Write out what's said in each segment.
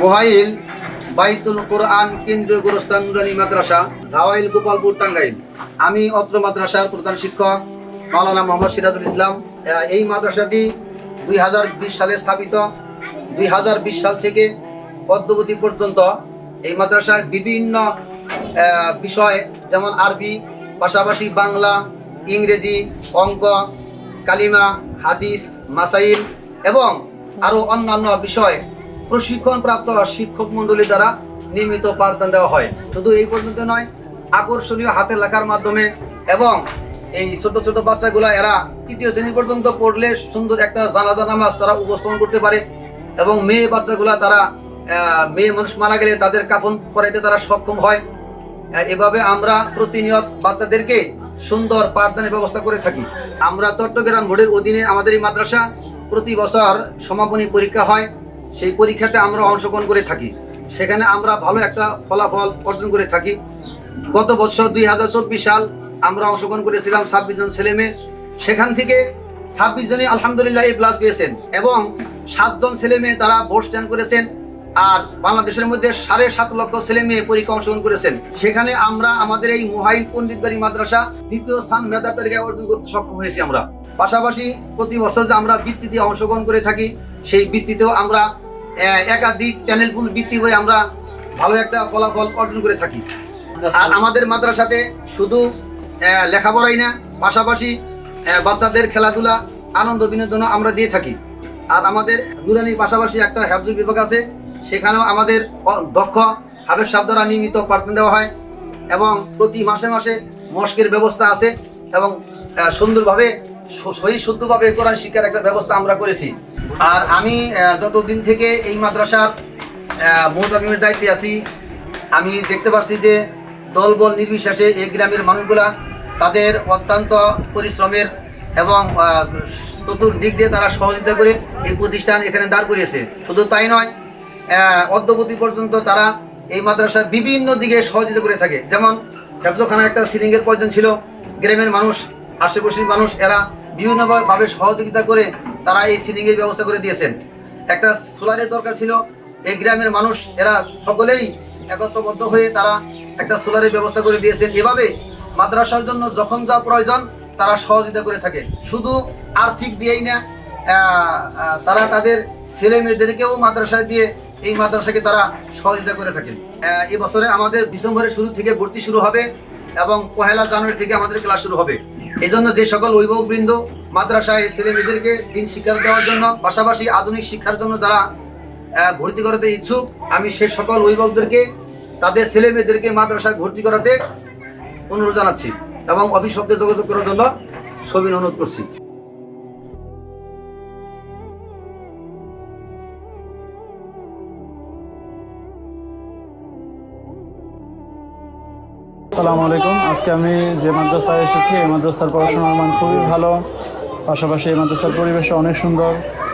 মোহাইল বাইতুল কোরআন কেন্দ্রীয় গোরস্থান নুরানী মাদ্রাসা, ঝাওয়াইল, গোপালপুর, টাঙ্গাইল। আমি অত্র মাদ্রাসার প্রধান শিক্ষক মাওলানা মোহাম্মদ সিরাজুল ইসলাম। এই মাদ্রাসাটি 2020 সালে স্থাপিত। 2020 সাল থেকে অদ্যাবধি পর্যন্ত এই মাদ্রাসায় বিভিন্ন বিষয় যেমন আরবি, পাশাপাশি বাংলা, ইংরেজি, অঙ্ক, কালিমা, হাদিস, মাসাইল এবং আরও অন্যান্য বিষয় প্রশিক্ষণপ্রাপ্ত শিক্ষক মণ্ডলী দ্বারা নিয়মিত পাঠদান দেওয়া হয়। শুধু এই পর্যন্ত নয়, আকর্ষণীয় হাতের লেখার মাধ্যমে এবং এই ছোট ছোট বাচ্চাগুলা এরা 3য় শ্রেণী পর্যন্ত পড়লে সুন্দর একটা জানাজা নামাজ তারা উপস্থাপন করতে পারে এবং মেয়ে বাচ্চাগুলা তারা মেয়ে মানুষ মারা গেলে তাদের কাফন পরাইতে তারা সক্ষম হয়। এভাবে আমরা প্রতিনিয়ত বাচ্চাদেরকে সুন্দর পাঠদানের ব্যবস্থা করে থাকি। আমরা চট্টগ্রাম বোর্ডের অধীনে আমাদের এই মাদ্রাসা প্রতি বছর সমাপনী পরীক্ষা হয়। সেই পরীক্ষাতে আমরা অংশগ্রহণ করে থাকি, সেখানে আমরা ভালো একটা ফলাফল অর্জন করে থাকি। গত বছর 2024 সাল আমরা অংশগ্রহণ করেছিলাম 26 জন ছেলে মেয়ে, সেখান থেকে 26 জনই আলহামদুলিল্লাহ A+ পেয়েছেন এবং 7 জন ছেলে মেয়ে তারা বোর্ড স্ট্যান্ড করেছেন। আর বাংলাদেশের মধ্যে 7.5 লক্ষ ছেলে মেয়ে পরীক্ষা অংশগ্রহণ করেছেন। সেখানে আমরা আমাদের এই মোহাইল পণ্ডিত বাড়ি মাদ্রাসা 2য় স্থান মেধার তালিকায় অর্জন করতে সক্ষম হয়েছি আমরা। পাশাপাশি প্রতি বছর যে আমরা বৃত্তিতে অংশগ্রহণ করে থাকি, সেই বৃত্তিতেও আমরা একাধিক চ্যানেল বৃত্তি হয়ে আমরা ভালো একটা ফলাফল অর্জন করে থাকি। আর আমাদের মাদ্রাসাতে শুধু লেখাপড়াই না, পাশাপাশি বাচ্চাদের খেলাধুলা, আনন্দ বিনোদনও আমরা দিয়ে থাকি। আর আমাদের নুরানির পাশাপাশি একটা হেফজ বিভাগ আছে, সেখানেও আমাদের দক্ষ হাফেজ সাহেব দ্বারা নিয়মিত পাঠদান দেওয়া হয় এবং প্রতি মাসে মাসে মস্কের ব্যবস্থা আছে এবং সুন্দরভাবে সহি শুদ্ধভাবে কোরআন শিক্ষার একটা ব্যবস্থা আমরা করেছি। আর আমি যতদিন থেকে এই মাদ্রাসার মুতামিমের দায়িত্বে আছি, আমি দেখতে পাচ্ছি যে দলবল নির্বিশেষে এই গ্রামের মানুষগুলা তাদের অত্যন্ত পরিশ্রমের এবং চতুর্দিক দিয়ে তারা সহযোগিতা করে এই প্রতিষ্ঠান এখানে দাঁড় করিয়েছে। শুধু তাই নয়, অদ্যাবধি পর্যন্ত তারা এই মাদ্রাসার বিভিন্ন দিকে সহযোগিতা করে থাকে। যেমন হেফজখানা একটা সিলিংয়ের প্রয়োজন ছিল, গ্রামের মানুষ, আশেপাশের মানুষ এরা বিভিন্নভাবে সহযোগিতা করে তারা এই সিলিংয়ের ব্যবস্থা করে দিয়েছেন। একটা সোলারের দরকার ছিল, এই গ্রামের মানুষ এরা সকলেই একত্রবদ্ধ হয়ে তারা একটা সোলারের ব্যবস্থা করে দিয়েছেন। এভাবে মাদ্রাসার জন্য যখন যা প্রয়োজন তারা সহযোগিতা করে থাকে। শুধু আর্থিক দিয়েই না, তারা তাদের ছেলে মেয়েদেরকেও মাদ্রাসায় দিয়ে এই মাদ্রাসাকে তারা সহযোগিতা করে থাকেন। এই বছরে আমাদের ডিসেম্বরের শুরু থেকে ভর্তি শুরু হবে এবং 1 জানুয়ারি থেকে আমাদের ক্লাস শুরু হবে। এই জন্য যে সকল অভিভাবকবৃন্দ মাদ্রাসায় ছেলে মেয়েদেরকে দিন শিক্ষা দেওয়ার জন্য পাশাপাশি আধুনিক শিক্ষার জন্য যারা ভর্তি করাতে ইচ্ছুক, আমি সে সকল অভিভাবকদেরকে তাদের ছেলে মেয়েদেরকে মাদ্রাসায় ভর্তি করাতে অনুরোধ জানাচ্ছি এবং অফিসকে যোগাযোগ করার জন্য সবিনয় অনুরোধ করছি। আসসালামু আলাইকুম। আজকে আমি যে মাদ্রাসায় এসেছি, এই মাদ্রাসার পড়াশোনার মান খুবই ভালো, পাশাপাশি এই মাদ্রাসার পরিবেশ অনেক সুন্দর।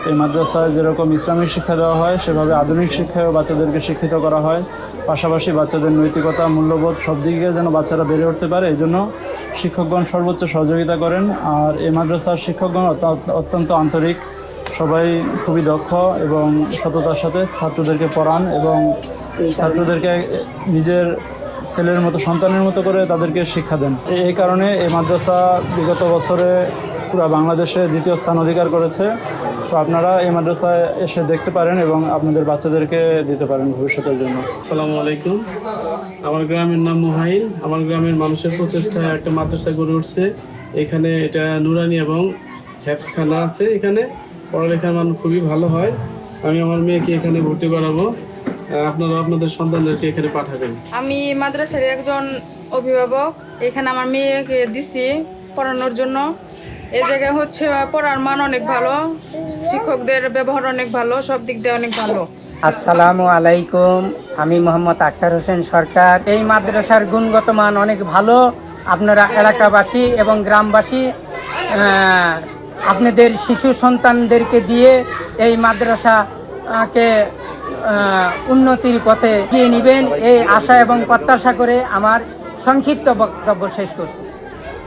এই মাদ্রাসায় যেরকম ইসলামিক শিক্ষা দেওয়া হয়, সেভাবে আধুনিক শিক্ষায়ও বাচ্চাদেরকে শিক্ষিত করা হয়। পাশাপাশি বাচ্চাদের নৈতিকতা, মূল্যবোধ সব দিকে যেন বাচ্চারা বেড়ে উঠতে পারে, এই জন্য শিক্ষকগণ সর্বোচ্চ সহযোগিতা করেন। আর এই মাদ্রাসার শিক্ষকগণ অত্যন্ত আন্তরিক, সবাই খুবই দক্ষ এবং সততার সাথে ছাত্রদেরকে পড়ান এবং ছাত্রদেরকে নিজের ছেলের মতো, সন্তানের মতো করে তাদেরকে শিক্ষা দেন। এই কারণে এই মাদ্রাসা বিগত বছরে পুরো বাংলাদেশে 2য় স্থান অধিকার করেছে। তো আপনারা এই মাদ্রাসায় এসে দেখতে পারেন এবং আপনাদের বাচ্চাদেরকে দিতে পারেন ভবিষ্যতের জন্য। আসসালামু আলাইকুম। আমার গ্রামের নাম মোহাইল। আমার গ্রামের মানুষের প্রচেষ্টায় একটা মাদ্রাসা গড়ে উঠছে। এখানে এটা নুরানি এবং হেফজখানা আছে। এখানে পড়ালেখার মান খুবই ভালো হয়। আমি আমার মেয়েকে এখানে ভর্তি করাবো, আপনারা আপনাদের সন্তানদেরকে এখানে পাঠাবেন। আমি মাদ্রাসার একজন অভিভাবক। এখানে আমার মেয়েকে দিছি পড়ানোর জন্য। এই জায়গায় হচ্ছে পড়ার মান অনেক ভালো, শিক্ষকদের ব্যবহার অনেক ভালো, সব দিক দিয়ে অনেক ভালো। আসসালামু আলাইকুম। আমি মোহাম্মদ আক্তার হোসেন সরকার। এই মাদ্রাসার গুণগত মান অনেক ভালো। আপনারা এলাকাবাসী এবং গ্রামবাসী আপনাদের শিশু সন্তানদেরকে দিয়ে এই মাদ্রাসাকে উন্নতির পথে এগিয়ে নেবেন এই আশা এবং প্রত্যাশা করে আমার সংক্ষিপ্ত বক্তব্য শেষ করছি।